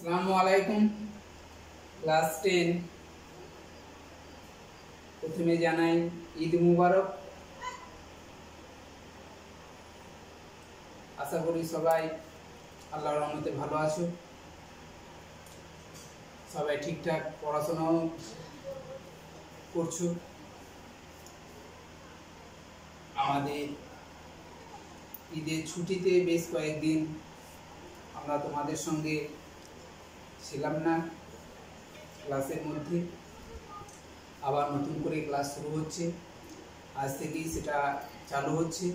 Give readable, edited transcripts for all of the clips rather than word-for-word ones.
আসসালামু আলাইকুম। ক্লাস 10 প্রথমে জানাই ঈদ মুবারক। আশা করি সবাই আল্লাহর রহমতে ভালো আছো, সবাই ঠিকঠাক পড়াশোনাও করছো। আমাদের ঈদের ছুটিতে বেশ কয়েকদিন আমরা তোমাদের সঙ্গে ছিলাম না ক্লাসের মধ্যে। আবার নতুন করে ক্লাস শুরু হচ্ছে, আজ থেকেই সেটা চালু হচ্ছে।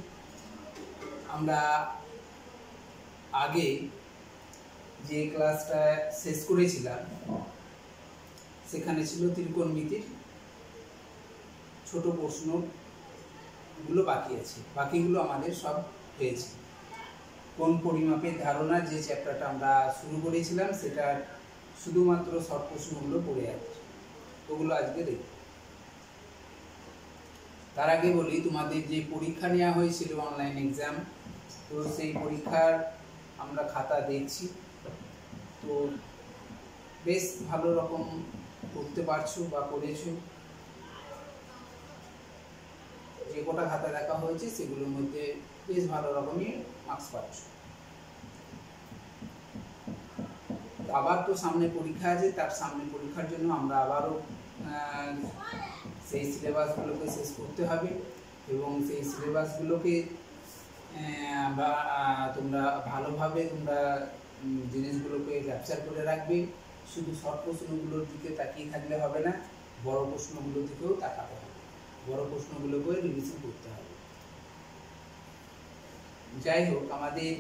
আমরা আগে যে ক্লাসটা শেষ করেছিলাম সেখানে ছিল ত্রিকোণমিতির ছোট প্রশ্নগুলো বাকি আছে, বাকিগুলো আমাদের সব হয়েছে। কোন পরিমাপের ধারণা যে চ্যাপ্টারটা আমরা শুরু করেছিলাম সেটা শুধুমাত্র শর্ট প্রশ্নগুলো পড়ে আছে, ওগুলো আজকে দেখব। তার আগে বলি, তোমাদের যে পরীক্ষা নেওয়া হয়েছিল অনলাইন এক্সাম, তো সেই পরীক্ষার আমরা খাতা দেখছি, তো বেশ ভালো রকম করতে পারছো বা করেছো। যে কটা খাতা দেখা হয়েছে সেগুলোর মধ্যে বেশ ভালো রকমই মার্কস পাচ্ছ। আবার তো সামনে পরীক্ষা আছে, তার সামনে পরীক্ষার জন্য আমরা আবারও সেই সিলেবাসগুলোকে শেষ করতে হবে এবং সেই সিলেবাসগুলোকে তোমরা ভালোভাবে জিনিসগুলোকে ক্যাপচার করে রাখবে। শুধু শর্ট প্রশ্নগুলোর দিকে তাকিয়ে থাকলে হবে না, বড় প্রশ্নগুলোর দিকেও তাকাতে হবে, বড় প্রশ্নগুলোকেও রিভিশন করতে হবে। যাই হোক, আমাদের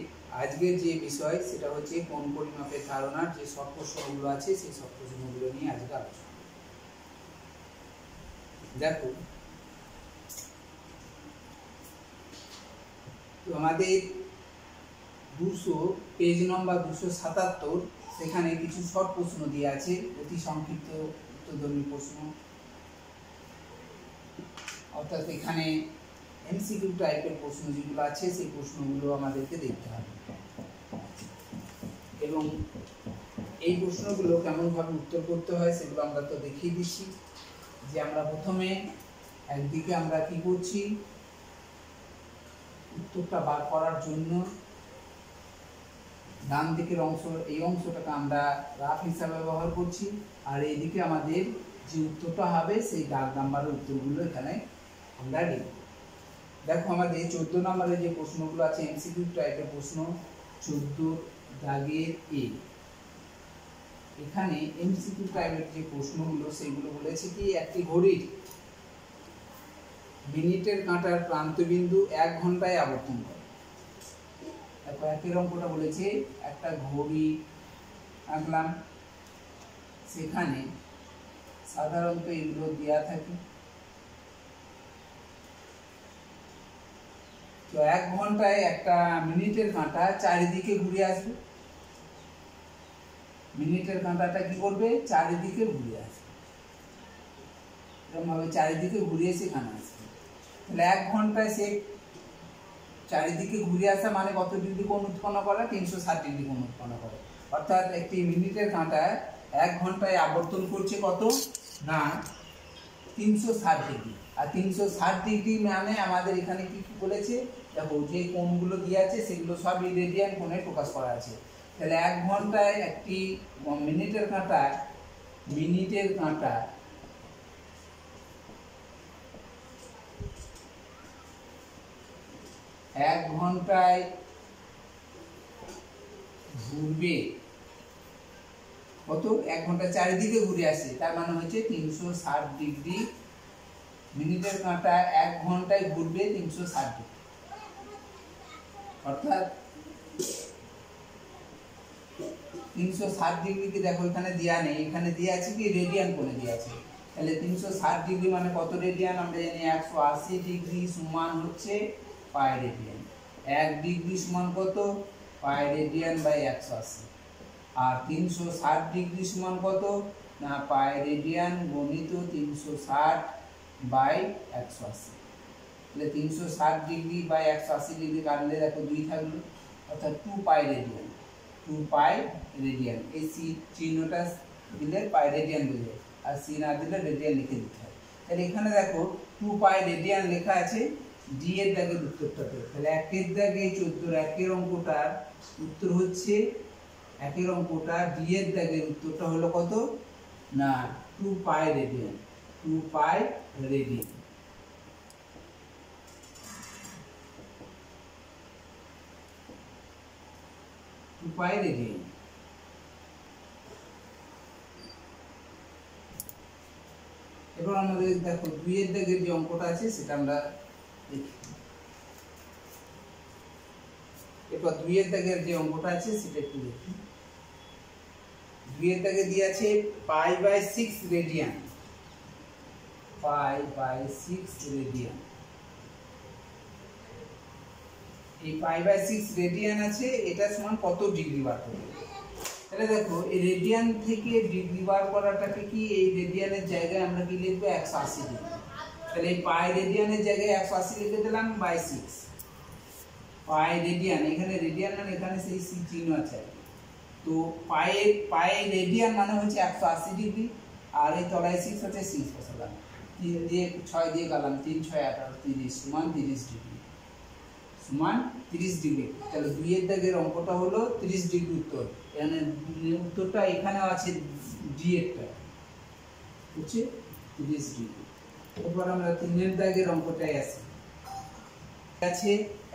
আজকের যে বিষয় সেটা হচ্ছে কোন পরিমাপের ধারণার যে শর্ট প্রশ্নগুলো আছে সেই শর্ট প্রশ্নগুলো নিয়ে আজকে আলোচনা। দেখো, তো আমাদের 200 পেজ নম্বর 277, সেখানে কিছু শর্ট প্রশ্ন দিয়ে আছে, অতি সংক্ষিপ্ত উত্তরধর্মী প্রশ্ন, অর্থাৎ এখানে এমসিকিউ টাইপের প্রশ্ন যেগুলো আছে সেই প্রশ্নগুলো আমাদেরকে দেখতে হবে এবং এই প্রশ্নগুলো কেমনভাবে উত্তর করতে হয় সেগুলো আমরা তো দেখিয়ে দিচ্ছি। যে আমরা প্রথমে একদিকে আমরা কি করছি, উত্তরটা বার করার জন্য ডান দিকের অংশ, এই অংশটাকে আমরা রাফ হিসাবে ব্যবহার করছি, আর এইদিকে আমাদের যে উত্তরটা হবে সেই দাগ নাম্বারের উত্তরগুলো এখানে আমরা লিখব। দেখো, আমাদের 14 নম্বরে যে প্রশ্নগুলো আছে এমসিকিউ টাইপের প্রশ্ন, 14 দাগের এ, এখানে এমসিকিউ টাইপের যে প্রশ্নগুলো সেগুলো বলেছে কি, একটি ঘড়ির মিনিটের কাঁটার প্রান্তবিন্দু 1 ঘন্টায় আবর্তন করে। দেখো, একের অঙ্কটা বলেছে একটা ঘড়ি আঁকলাম, সেখানে সাধারণত এগুলো দেওয়া থাকে। তো 1 ঘন্টায় একটা মিনিটের কাঁটা চারিদিকে ঘুরে আসবে, মিনিটের কাঁটাটা কি করবে, চারিদিকে ঘুরে আসবে, এরকম ভাবে চারিদিকে ঘুরে এসে এখানে আসবে। তাহলে 1 ঘন্টায় সে চারিদিকে ঘুরে আসা মানে কত ডিগ্রি কোণ উৎপন্ন করে, 360 ডিগ্রি কোণ উৎপন্ন করে। অর্থাৎ একটি মিনিটের কাঁটায় 1 ঘন্টায় আবর্তন করছে কত না 360 ডিগ্রি। আর 360 ডিগ্রি মানে আমাদের এখানে কি কি বলেছে, দেখো যে কোণগুলো দিয়ে আছে সেগুলো সবই রেডিয়ান কোণে প্রকাশ করা আছে। তাহলে 1 ঘন্টায় একটি মিনিটের কাঁটা 1 ঘন্টায় ঘুরবে কত, 1 ঘন্টা চারিদিকে ঘুরে আসে, তার মানে হচ্ছে 360 ডিগ্রি। মিনিটের কাঁটা 1 ঘন্টায় ঘুরবে 360 ডিগ্রি, অর্থাৎ 360 ডিগ্রিকে দেখো এখানে দেওয়া নেই, এখানে দিয়ে আছে কি রেডিয়ান কোণে দিয়ে আছে। তাহলে 360 ডিগ্রি মানে কত রেডিয়ান, আমরা জানি 180 ডিগ্রি সমান হচ্ছে পাই রেডিয়ান। 1 ডিগ্রি সমান কত, পাই রেডিয়ান বাই 180। আর 360 ডিগ্রি সমান কত না পাই রেডিয়ান গণিত 360 বাই 180। তাহলে 360 ডিগ্রি বাই 180 ডিগ্রি কাটলে দেখো 2 থাকলো, অর্থাৎ 2 পাই রেডিয়ান। 2 পাই রেডিয়ান। এই সি চিহ্নটা দিলে পাই রেডিয়ান বোঝায়, আর সি না দিলে রেডিয়ান লিখে দিতে হয়। তাহলে এখানে দেখো 2 পাই রেডিয়ান লেখা আছে, ডি এর দাগের উত্তরটাতে। তাহলে একের দাগে 14 একের অঙ্কটার উত্তর হচ্ছে, একের অঙ্কটা ডি এর দাগের উত্তরটা হলো কত না 2 পাই রেডিয়ান, 2 পাই রেডিয়ান। পাই রেডিয়ান। এবার আমাদের দেখো 2 এর দাগের যে অঙ্কটা আছে সেটা আমরা দেখি। এবার 2 এর দাগের যে অঙ্কটা আছে সেটা একটু দেখি। 2 এর দাগে দিয়ে আছে pi by 6 radian, pi by 6 radian. এই পাই বাই 6 রেডিয়ান আছে, এটা সমান কত ডিগ্রি বার করবে। তাহলে দেখো এই রেডিয়ান থেকে ডিগ্রি বার করাটাকে কি, এই রেডিয়ানের জায়গায় আমরা কি লিখবো 180 ডিগ্রি। তাহলে এই পাই রেডিয়ানের জায়গায় 180 লিখে দিলাম বাই 6 পাই রেডিয়ান। এখানে রেডিয়ান মানে এখানে সেই সি চিহ্ন আছে, তো পাই রেডিয়ান মানে হচ্ছে 180 ডিগ্রি, আর এই তলায় 6 হচ্ছে 6 বসালাম, 3 দিয়ে 6 দিয়ে গেলাম, 3 6 18 30 সমান 30 ডিগ্রি, সমান 30 ডিগ্রি। তাহলে 2 এর দাগের অঙ্কটা হলো 30 ডিগ্রি উত্তর। এখানে উত্তরটা এখানে আছে ডি এরটা হচ্ছে 30 ডিগ্রি। এরপর আমরা 3 এর দাগের অঙ্কটায় আসি। আছে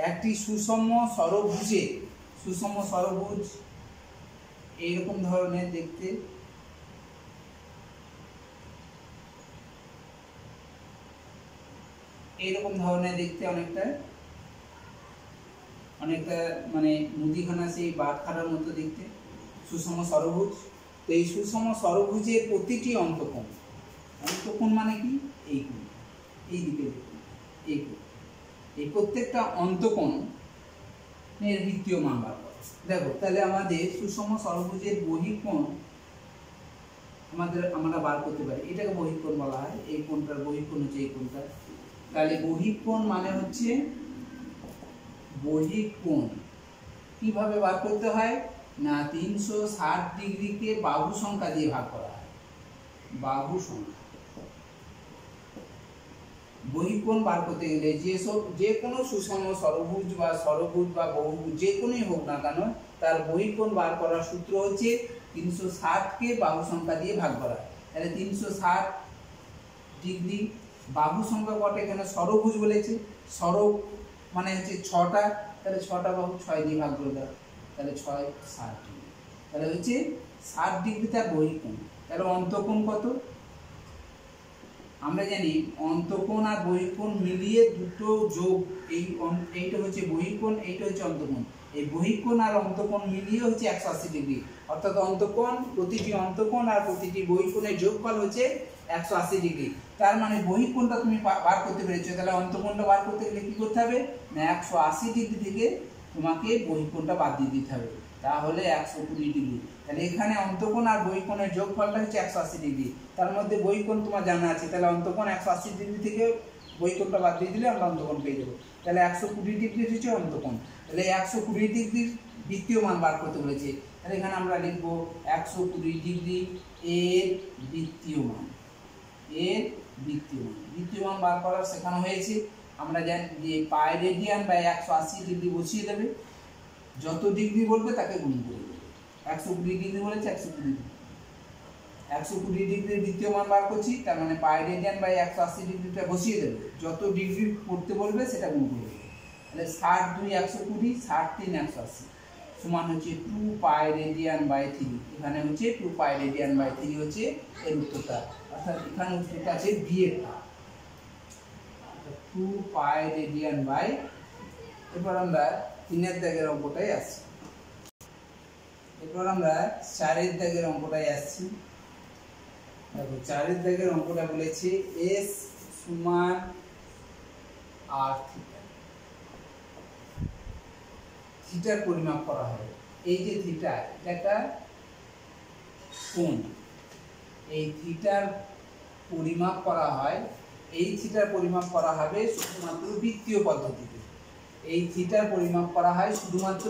একটি সুষম ষড়ভুজে, সুষম ষড়ভুজ এইরকম ধরনের দেখতে, এইরকম ধরনের দেখতে, অনেকটা মানে মুদিখানা সেই বাটখারার মতো দেখতে, সুষম ষড়ভুজ। তো এই সুষম ষড়ভুজের প্রতিটি অন্তকোণ, অন্তকোণ মানে কি, এই কোণ, এই দিকে দেখুন, এই কোণ, এই প্রত্যেকটা অন্তকোণের বৃত্তীয় মান বার করো। দেখো তাহলে আমাদের সুষম ষড়ভুজের বহিঃকোণ আমরা বার করতে পারি, এটাকে বহিঃকোণ বলা হয়। এই কোণটার বহিঃকোণ হচ্ছে এই কোণটা। তাহলে বহিঃকোণ মানে হচ্ছে, বহিঃকোণ কিভাবে বার করতে হয় না 360 ডিগ্রিকে বাহু সংখ্যা দিয়ে ভাগ করা হয়, বাহু সংখ্যা। বহিঃকোণ বার করতে গেলে যে কোনো সুষম ষড়ভুজ বা বহুভুজ যে কোনোই হোক না কেন, তার বহিঃকোণ বার করার সূত্র হচ্ছে 360কে বাহু সংখ্যা দিয়ে ভাগ করা। তাহলে 360 ডিগ্রি বাহু সংখ্যা কটা, এখানে ষড়ভুজ বলেছে, ষড় মানে হচ্ছে 6টা, তাহলে 6টা বাহু 6 দিয়ে ভাগ করে দাও, তাহলে 6 60 ডিগ্রি। তাহলে হচ্ছে 60 ডিগ্রি তার বহিঃকোণ। তাহলে অন্তকোণ কত, আমরা জানি অন্তকোণ আর বহিঃকোণ মিলিয়ে দুটো যোগ, এইটা হচ্ছে বহিঃকোণ, এইটা হচ্ছে অন্তকোণ। এই বহিঃকোণ আর অন্তকোণ মিলিয়ে হচ্ছে 180 ডিগ্রি, অর্থাৎ অন্তকোণ, প্রতিটি অন্তকোণ আর প্রতিটি বহিঃকোণের যোগফল হচ্ছে 180 ডিগ্রি। তার মানে বহিঃকোণটা তুমি বার করতে পেরেছো, তাহলে অন্তকোণটা বার করতে গেলে কি করতে হবে না 180 ডিগ্রি থেকে তোমাকে বহিঃকোণটা বাদ দিয়ে দিতে হবে, তাহলে 120 ডিগ্রি। তাহলে এখানে অন্তকোণ আর বহিঃকোণের যোগফলটা হচ্ছে 180 ডিগ্রি। তার মধ্যে বহিঃকোণ তোমার জানা আছে, তাহলে অন্তকোণ 180 ডিগ্রি থেকে বহিঃকোণটা বাদ দিয়ে দিলে আমরা অন্তকোণ পেয়ে যাবো। তাহলে 120 ডিগ্রি হচ্ছে অন্তকোণ। তাহলে 120 ডিগ্রির বৃত্তীয় মান বার করতে বলেছে, তাহলে এখানে আমরা লিখবো 120 ডিগ্রি এর বৃত্তীয় মান, এর বৃত্তীয় মান। বৃত্তীয় মান বার করার শেখানো হয়েছে। আমরা জানি যে পাই রেডিয়ান বাই 180 ডিগ্রি বসিয়ে দেবে, যত ডিগ্রি বলবে তাকে গুণ করে দেবে। 120 ডিগ্রি বলেছে 120 ডিগ্রি, 120 ডিগ্রির বৃত্তীয় মান বার করছি, তার মানে পাই রেডিয়ান বাই 180 ডিগ্রিটা বসিয়ে দেবে, যত ডিগ্রি করতে বলবে সেটা গুণ করে দেবে। তাহলে 60 2 120, 60 3 180 সমান হচ্ছে 2 পাই রেডিয়ান বাই 3। এখানে হচ্ছে 2 পাই রেডিয়ান বাই 3 হচ্ছে এর উত্তরটা, অর্থাৎ এখানে উত্তরটা আছে বি এরটা, 2 পাই রেডিয়ান বাই। এরপর আমরা 3 এর দাগের অঙ্কটায় আসছি। এরপর আমরা 4 এর দাগের অঙ্কটায় আসছি। দেখো 4 এর দাগের অঙ্কটা বলেছে এস সমান আর থিটা, থিটার পরিমাপ করা হয়। এই যে থিটা, এটা একটা কোণ, এই থিটার পরিমাপ করা হয়, এই থিটার পরিমাপ করা হবে শুধুমাত্র বৃত্তীয় পদ্ধতিতে, এই থিটার পরিমাপ করা হয় শুধুমাত্র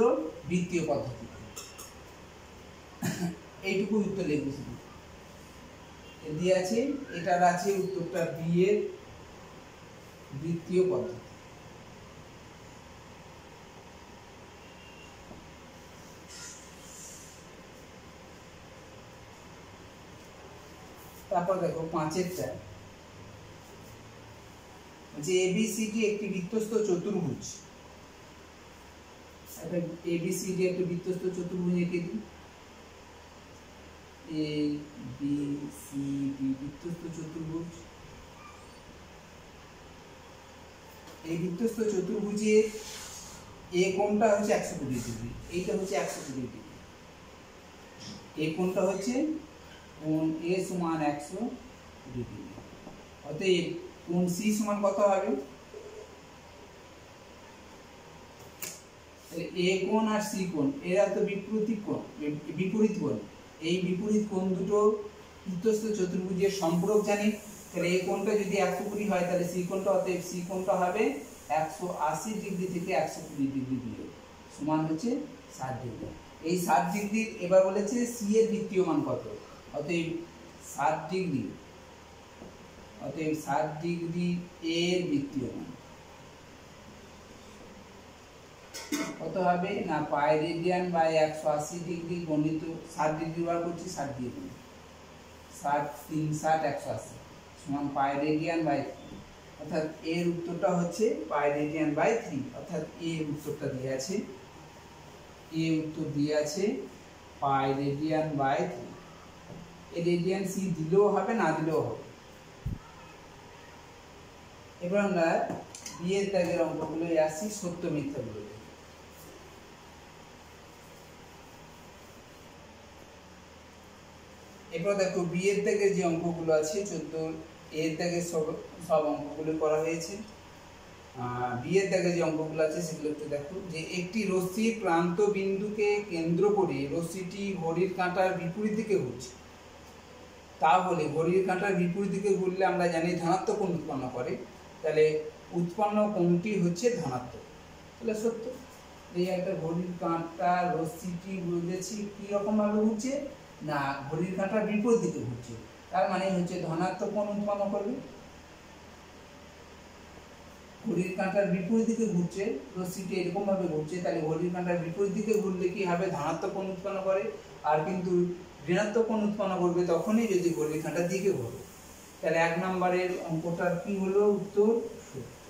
বৃত্তীয় পদ্ধতিতে। এইটুকু উত্তর লিখবে শুধু দিয়ে আছে। এটার আছে উত্তরটা বি এর বৃত্তীয় পদ্ধতি। তারপর দেখো 5এরটা যে এবিসিডি একটি বৃত্তস্থ চতুর্ভুজ। এটা এবিসিডি একটি বৃত্তস্থ চতুর্ভুজ এঁকে দিই। এ বি সি ডি বৃত্তস্থ চতুর্ভুজ। এই বৃত্তস্থ চতুর্ভুজের এ কোণটা হচ্ছে 120 ডিগ্রি, এইটা হচ্ছে 120 ডিগ্রি। এ কোণটা হচ্ছে কোণ এ সমান 120 ডিগ্রি। অতএব কোণ সি সমান কত হবে? এ কোণ আর সি কোণ এরা তো বিপরীত কোণ। এই বিপরীত কোণ দুটো বৃত্তস্থ চতুর্ভুজের সম্পূরক জানি। তাহলে এই কোণটা যদি 120 হয় তাহলে সি কোণটা, অতএব সি কোণটা হবে 180 ডিগ্রি থেকে 120 ডিগ্রি বিয়োগ সমান হচ্ছে 60 ডিগ্রি। এই 60 ডিগ্রির এবার বলেছে সি এর বৃত্তীয় মান কত, অতএব 60 ডিগ্রি, অতএব 60 ডিগ্রি এর বৃত্তীয় মান কত হবে না পাই রেডিয়ান বাই 180 ডিগ্রি গণিত 60 ডিগ্রি বার করছি 60 দিয়ে গুণ 60 3 60 180 সমান পাই রেডিয়ান বাই, অর্থাৎ এর উত্তরটা হচ্ছে পাই রেডিয়ান বাই 3। অর্থাৎ এর উত্তরটা দিয়ে আছে, এর উত্তর দিয়ে আছে পাই রেডিয়ান বাই 3। এই রেডিয়ান সি দিলেও হবে না দিলেও হবে। এবার আমরা বি এর দাগের অঙ্কগুলো আসি, সত্য মিথ্যাগুলো। এরপর দেখো বি এর দাগের যে অঙ্কগুলো আছে 14 এর দাগের সব অঙ্কগুলো করা হয়েছে। বি এর দাগের যে অঙ্কগুলো আছে সেগুলো একটু দেখো। যে একটি রশ্মির প্রান্ত বিন্দুকে কেন্দ্র করে রশ্মিটি ঘড়ির কাঁটার বিপরীত দিকে ঘুরছে। তাহলে ঘড়ির কাঁটার বিপরীত দিকে ঘুরলে আমরা জানি ধনাত্মক কোণ উৎপন্ন করে, তাহলে উৎপন্ন কোণটি হচ্ছে ধনাত্মক। তাহলে সত্য। এই একটা ঘড়ির কাঁটার রশ্মিটি বুঝেছি কি রকম ভাবে ঘুরছে না ঘড়ির কাঁটার বিপরীত দিকে ঘুরছে, তার মানে হচ্ছে ধনাত্মক কোণ উৎপন্ন করবে। ঘড়ির কাঁটার বিপরীত দিকে ঘুরছে, রশ্মিটি এরকম ভাবে ঘুরছে, তাহলে ঘড়ির কাঁটার বিপরীত দিকে ঘুরলে কি হবে ধনাত্মক কোণ উৎপন্ন করে। আর কিন্তু ঋণাত্মক কোণ উৎপন্ন করবে তখনই যদি ঘড়ির কাঁটার দিকে ঘোরে। তাহলে 1 নম্বরের অঙ্কটার কি হলো উত্তর সত্য।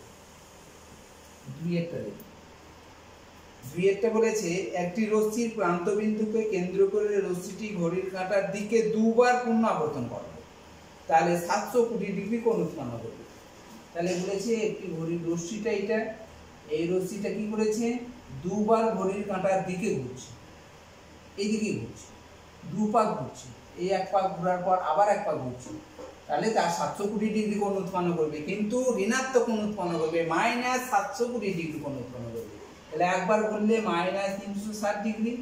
2 এরটা দেখি। 2 এরটা বলেছে একটি রশ্মির প্রান্তবিন্দুকে কেন্দ্র করে রশ্মিটি ঘড়ির কাঁটার দিকে দুবার পূর্ণ আবর্তন করবে, তাহলে 720 ডিগ্রি কোণ উৎপন্ন করবে। তাহলে বলেছে একটি ঘড়ির রশ্মিটা, এটা এই রশ্মিটা কি করেছে দুবার ঘড়ির কাঁটার দিকে ঘুরছে, এই দিকে ঘুরছে, 2 পাক ঘুরছে, এই 1 পাক ঘোরার পর আবার 1 পাক ঘুরছে, তাহলে তার 720 ডিগ্রি কোণ উৎপন্ন করবে, কিন্তু ঋণাত্মক কোণ উৎপন্ন করবে -720 ডিগ্রি কোণ উৎপন্ন করবে। তাহলে একবার করলে -360 ডিগ্রি,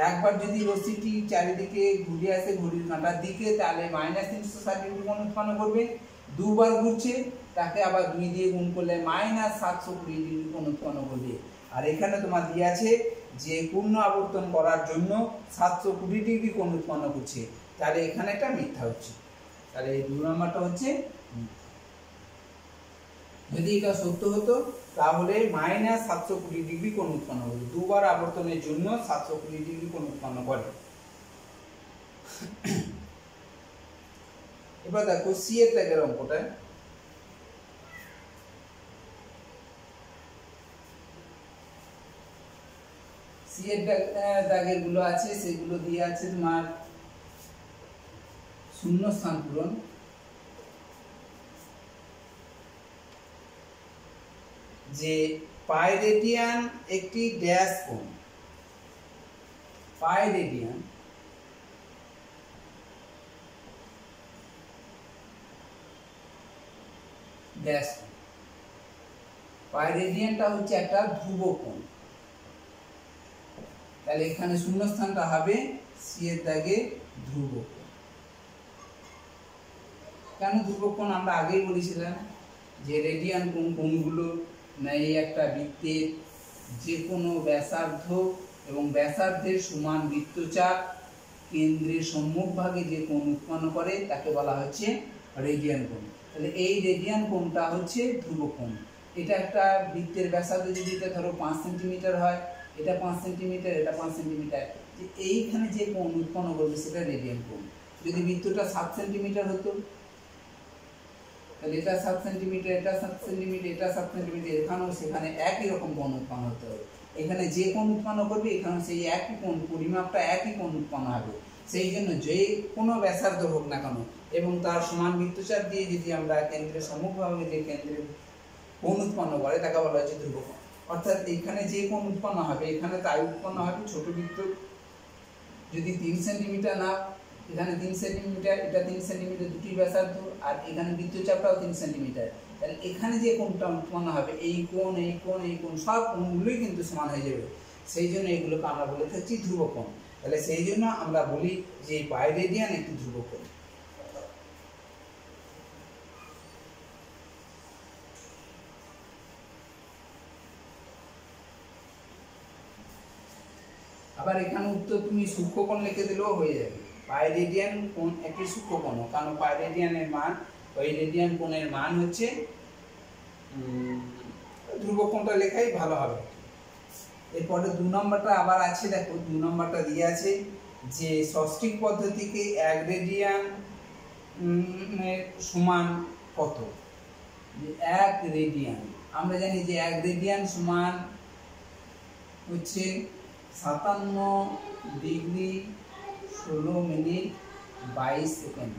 একবার যদি রশ্মিটি চারিদিকে ঘুরে আসে ঘড়ির কাঁটার দিকে তাহলে -360 ডিগ্রি কোণ উৎপন্ন করবে। দুবার ঘুরছে তাকে আবার 2 দিয়ে গুণ করলে -720 ডিগ্রি কোণ উৎপন্ন করবে। আর এখানে তোমার দিয়ে আছে যে পূর্ণ আবর্তন করার জন্য 720 ডিগ্রি কোণ উৎপন্ন করছে, তাহলে এখানে এটা মিথ্যা হচ্ছে। তাহলে এই 2 নম্বরটা হচ্ছে যদি এটা সত্য হতো তাহলে -720 ডিগ্রি কোণ উৎপন্ন হবে। দুবার আবর্তনের জন্য 720 ডিগ্রি কোণ উৎপন্ন করে। এবার দেখো সি এর দাগের অঙ্কটা। সি এর দাগের গুলো আছে সেগুলো দিয়ে আছে তোমার শূন্য স্থান পূরণ। যে পাই রেডিয়ান একটি ড্যাশ কোণ, পাই রেডিয়ান ড্যাশ কোণ, পাই রেডিয়ানটা হচ্ছে একটা ধ্রুব কোণ। তাহলে এখানে শূন্যস্থানটা হবে সি এর দাগে ধ্রুব কোণ। কেন ধ্রুব কোণ আমরা আগেই বলেছিলাম যে রেডিয়ান কোণগুলো না এই একটা বৃত্তের যে কোনো ব্যাসার্ধ এবং ব্যাসার্ধের সমান বৃত্তচাপ কেন্দ্রের সম্মুখভাগে যে কোণ উৎপন্ন করে তাকে বলা হচ্ছে রেডিয়ান কোণ। তাহলে এই রেডিয়ান কোণটা হচ্ছে ধ্রুবক কোণ। এটা একটা বৃত্তের ব্যাসার্ধ যদি এটা ধরো 5 সেন্টিমিটার হয়, এটা 5 সেন্টিমিটার, এটা 5 সেন্টিমিটার, যে এইখানে যে কোণ উৎপন্ন করবে সেটা রেডিয়ান কোণ। যদি বৃত্তটা 7 সেন্টিমিটার হতো তাহলে এটা 7 সেন্টিমিটার, এটা 7 সেন্টিমিটার, এটা 7 সেন্টিমিটার, এখানেও সেখানে একই রকম কোণ উৎপন্ন হতে হবে। এখানে যে কোণ উৎপন্ন করবে এখানে সেই একই কোণ, পরিমাপটা একই কোণ উৎপন্ন হবে। সেই জন্য যে কোনো ব্যাসার্ধ হোক না কেন এবং তার সমান বৃত্তচাপ দিয়ে যদি আমরা কেন্দ্রের সম্মুখভাগে যে কেন্দ্রের কোণ উৎপন্ন করে তাকে বলা হচ্ছে ধ্রুবক কোণ। অর্থাৎ এখানে যে কোণ উৎপন্ন হবে এখানে তাই উৎপন্ন হবে। ছোট বৃত্ত যদি 3 সেন্টিমিটার না, এখানে 3 সেন্টিমিটার, এটা 3 সেন্টিমিটার, দুটি ব্যাসার্ধ, আর এখানে বৃত্তচাপটাও 3 সেন্টিমিটার, তাহলে এখানে যে কোণটা উৎপন্ন হবে এই কোণ, এই কোণ, এই কোণ, সব কোণগুলোই কিন্তু সমান হয়ে যাবে। সেই জন্য এগুলোকে আমরা বলে থাকছি ধ্রুবক কোণ। তাহলে সেই জন্য আমরা বলি যে পাই রেডিয়ান একটি ধ্রুবক কোণ। আবার এখানে উত্তর তুমি সূক্ষ্মকোণ লিখে দিলেও হয়ে যাবে। পাই রেডিয়ান কোণ একটি সূক্ষ্মকোণ, কারণ পাই রেডিয়ানের মান, ওই রেডিয়ান কোণের মান হচ্ছে ধ্রুবক কোণটা লেখাই ভালো হবে। এরপরে 2 নম্বরটা আবার আছে, দেখো 2 নম্বরটা দিয়ে আছে যে ষষ্ঠিক পদ্ধতিকে 1 রেডিয়ান সমান কত। 1 রেডিয়ান আমরা জানি যে 1 রেডিয়ান সমান হচ্ছে 57 ডিগ্রি 16 মিনিট 22 সেকেন্ড।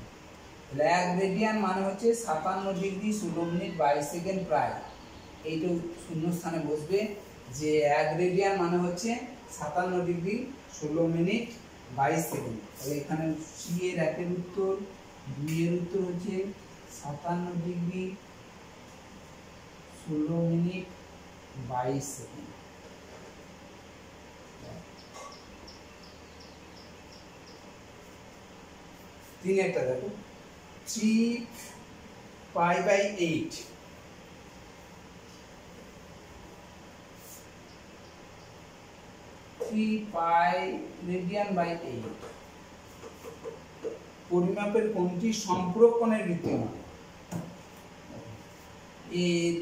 তাহলে 1 রেডিয়ান মানে হচ্ছে 57 ডিগ্রি 16 মিনিট 22 সেকেন্ড প্রায়। এইটা শূন্যস্থানে বসবে যে 1 রেডিয়ান মানে হচ্ছে 57 ডিগ্রি 16 মিনিট 22 সেকেন্ড। তাহলে এখানে সি এর 1 এর উত্তর, 2 এর উত্তর হচ্ছে 57 ডিগ্রি 16 মিনিট 22 সেকেন্ড। 3 একটা দেখো 3 pi by 8, 3 pi radian by 8 পরিমাপের কোণটি সম্পূরক কোণের বৃত্তীয়মান। এর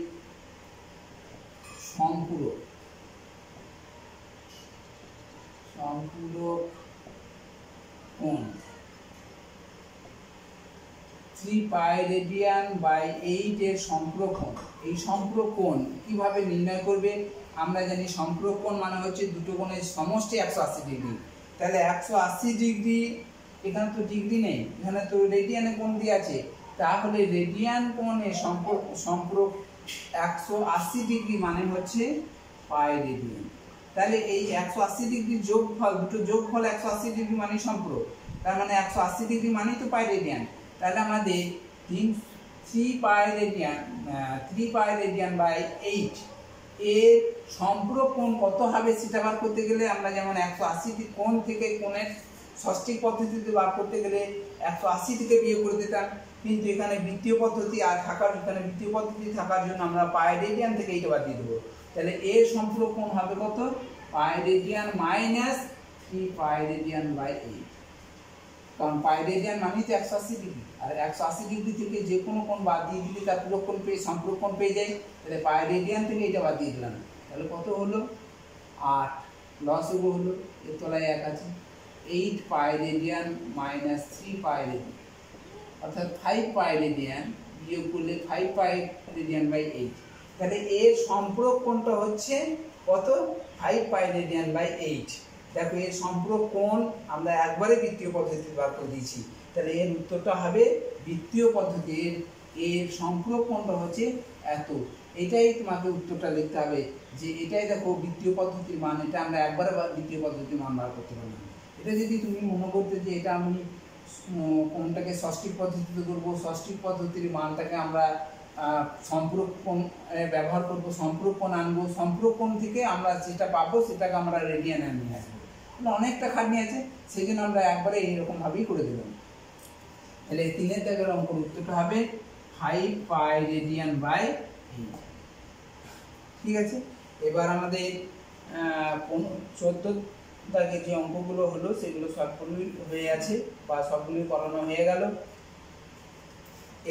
সম্পূরক কোণ 3 পাই রেডিয়ান বাই 8 এর সম্পূরক কোণ। এই সম্পূরক কোণ কিভাবে নির্ণয় করবে? আমরা জানি সম্পূরক কোণ মানে হচ্ছে দুটো কোণের সমষ্টি 180 ডিগ্রি। তাহলে 180 ডিগ্রি, এখানে তো ডিগ্রি নেই, এখানে তো রেডিয়ানে কোণ দিয়ে আছে, তাহলে রেডিয়ান কোণের সম্পূরক 180 ডিগ্রি মানে হচ্ছে পাই রেডিয়ান। তাহলে এই 180 ডিগ্রি যোগফল, দুটো যোগফল 180 ডিগ্রি মানে সম্পূরক, তার মানে 180 ডিগ্রি মানেই তো পাই রেডিয়ান। তাহলে আমাদের 3 পাই রেডিয়ান বাই 8 এর সম্পূরক কোণ কত হবে সেটা বার করতে গেলে আমরা যেমন 180 কোণ থেকে কোণের ষষ্ঠিক পদ্ধতিতে বার করতে গেলে 180 থেকে বিয়োগ করে দিতাম, কিন্তু এখানে বৃত্তীয় পদ্ধতি আর থাকার, এখানে বৃত্তীয় পদ্ধতি থাকার জন্য আমরা পাই রেডিয়ান থেকে এইটা বাদ দিয়ে দেবো। তাহলে এর সম্পূরক কোণ হবে কত? Pi radian minus 3 pi radian by 8, কারণ পাই রেডিয়ান মানেই তো 180 ডিগ্রি, আর 180 ডিগ্রি থেকে যে কোনো কোণ বাদ দিয়ে দিলে তার পূরক কোণ পেয়ে সম্পূরক কোণ পেয়ে যাই। তাহলে পাই রেডিয়ান থেকে এটা বাদ দিয়ে দিলাম, তাহলে কত হলো? 8 লসগু হলো, এর তলায় 1 আছে। 8 পাই রেডিয়ান মাইনাস 3 পাই রেডিয়ান, অর্থাৎ 5 পাই রেডিয়ান বিয়োগ করলে 5 পাই রেডিয়ান বাই 8। তাহলে এর সম্পূরক কোণটা হচ্ছে কত? 5 পাই রেডিয়ান বাই 8। দেখো এর সম্পূরক কোণ আমরা একবারে বৃত্তীয় পদ্ধতিতে বার করে দিয়েছি, তাহলে এর উত্তরটা হবে বৃত্তীয় পদ্ধতির এর সম্পূরক কোণটা হচ্ছে এত। এটাই তোমাকে উত্তরটা লিখতে হবে যে এটাই দেখো বৃত্তীয় পদ্ধতির মান, এটা আমরা একবারে বৃত্তীয় পদ্ধতির মান বার করতে পারবো না। এটা যদি তুমি মনে করতে যে এটা আমি কোণটাকে ষষ্ঠিক পদ্ধতিতে করবো, ষষ্ঠিক পদ্ধতির মানটাকে আমরা সম্পূরক কোণ ব্যবহার করবো, সম্পূরক কোণ আনবো, সম্পূরক কোণ থেকে আমরা যেটা পাবো সেটাকে আমরা রেডিয়ানে নিয়ে আসবো, অনেকটা খাটনি আছে, সেই জন্য আমরা একবারে এইরকম ভাবেই করে দিলাম। তাহলে 3-এর দাগের অঙ্কের উত্তরটা হবে 5 পাই রেডিয়ান বাই 8। ঠিক আছে, এবার আমাদের 14 দাগে যে অঙ্কগুলো হলো সেগুলো সবগুলোই হয়ে আছে বা সবগুলোই করানো হয়ে গেল।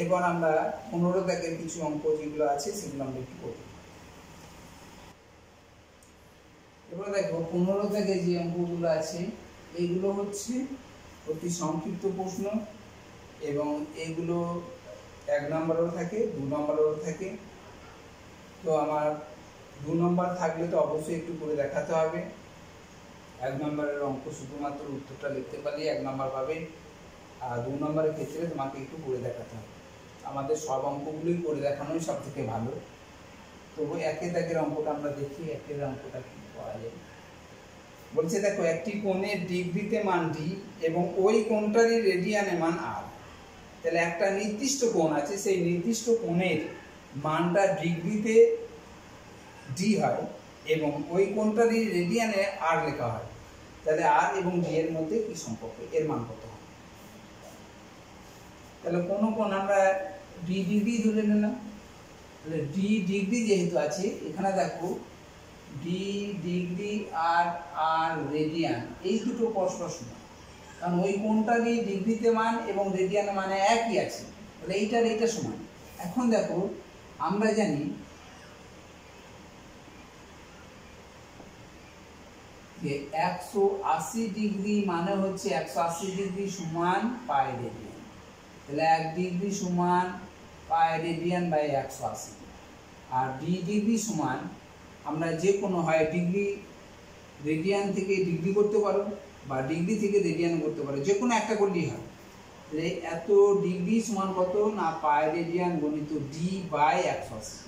এবার আমরা 15 দাগের কিছু অঙ্ক যেগুলো আছে সেগুলো আমরা একটু করব। এবার দেখো 15 দাগে যে অঙ্কগুলো আছে এইগুলো হচ্ছে অতি সংক্ষিপ্ত প্রশ্ন এবং এইগুলো 1 নম্বরেরও থাকে 2 নম্বরেরও থাকে। তো আমার 2 নম্বর থাকলে তো অবশ্যই একটু করে দেখাতে হবে। 1 নম্বরের অঙ্ক শুধুমাত্র উত্তরটা লিখতে পারলে 1 নম্বর পাবে, আর 2 নম্বরের ক্ষেত্রে তোমাকে একটু করে দেখাতে হবে। আমাদের সব অঙ্কগুলোই করে দেখানোই সব থেকে ভালো। তবু একের দাগের অঙ্কটা আমরা দেখি, একের অঙ্কটা কি করা যায়। বলছে দেখো একটি কোণের ডিগ্রিতে মান ডি এবং ওই কোণটারই রেডিয়ানে মান আর। তাহলে একটা নির্দিষ্ট কোণ আছে, সেই নির্দিষ্ট কোণের মানটা ডিগ্রিতে ডি হয় এবং ওই কোণটারই রেডিয়ানে আর লেখা হয়। তাহলে আর এবং ডি এর মধ্যে কি সম্পর্ক, এর মান কত হবে? তাহলে কোন কোণ আমরা ডি ডিগ্রি ধরে নিলাম। তাহলে ডি ডিগ্রি যেহেতু আছে এখানে দেখো ডি ডিগ্রি আর আর রেডিয়ান এই দুটো পরস্পর সমান, কারণ ওই কোণটারই ডিগ্রিতে মান এবং রেডিয়ানে মানে একই আছে। তাহলে এইটার এইটা সমান। এখন দেখো আমরা জানি যে 180 ডিগ্রি মানে হচ্ছে 180 ডিগ্রি সমান পাই রেডিয়ান। তাহলে 1 ডিগ্রি সমান পাই রেডিয়ান বাই 180। আর ডি ডিগ্রি সমান আমরা যে কোনো হয় ডিগ্রি রেডিয়ান থেকে ডিগ্রি করতে পারো বা ডিগ্রি থেকে রেডিয়ান করতে পারো, যে কোনো একটা করলেই হয়। তাহলে এত ডিগ্রি সমান কত না পাই রেডিয়ান গণিত ডি বাই 180।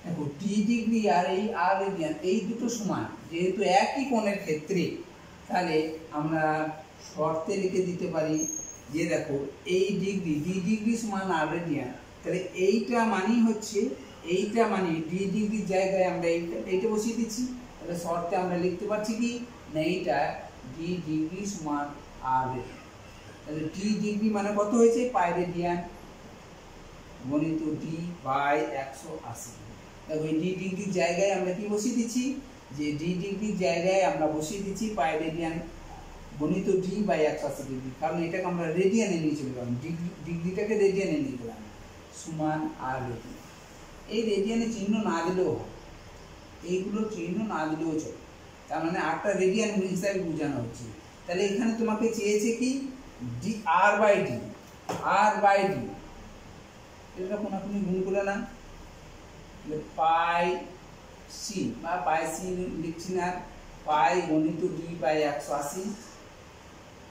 দেখো ডি ডিগ্রি আর এই আর রেডিয়ান এই দুটো সমান, যেহেতু একই কোণের ক্ষেত্রে তাহলে আমরা শর্তে লিখে দিতে পারি যে দেখো এই ডিগ্রি ডি ডিগ্রি সমান আর রেডিয়ান। তাহলে এইটা মানেই হচ্ছে এইটা মানে ডি ডিগ্রির জায়গায় আমরা এইটা বসিয়ে দিচ্ছি। তাহলে শর্তে আমরা লিখতে পারছি কি না এইটা ডি ডিগ্রি সমান আর রেডিয়ান। তাহলে ডি ডিগ্রি মানে কত হয়েছে পাই রেডিয়ান গণিত ডি বাই 180। দেখো এই ডি ডিগ্রির জায়গায় আমরা কি বসিয়ে দিচ্ছি, যে ডি ডিগ্রির জায়গায় আমরা বসিয়ে দিচ্ছি পাই রেডিয়ান গণিত ডি বাই 180 ডিগ্রি, কারণ এটাকে আমরা রেডিয়ানে নিয়ে চলে গেলাম, ডিগ্রিটাকে রেডিয়ানে নিয়ে গেলাম সমান আর রেডিয়ান। এই রেডিয়ানে চিহ্ন না দিলেও হয়, এইগুলো চিহ্ন না দিলেও চলে, তার মানে আরটা রেডিয়ান হিসাবে বোঝানো হচ্ছে। তাহলে এখানে তোমাকে চেয়েছে কি D R by D, R by D এটা কোনাকুনি গুণ করে না, পাই সি বা পাই সি লিখছি না, পাই গণিত ডি বাই 180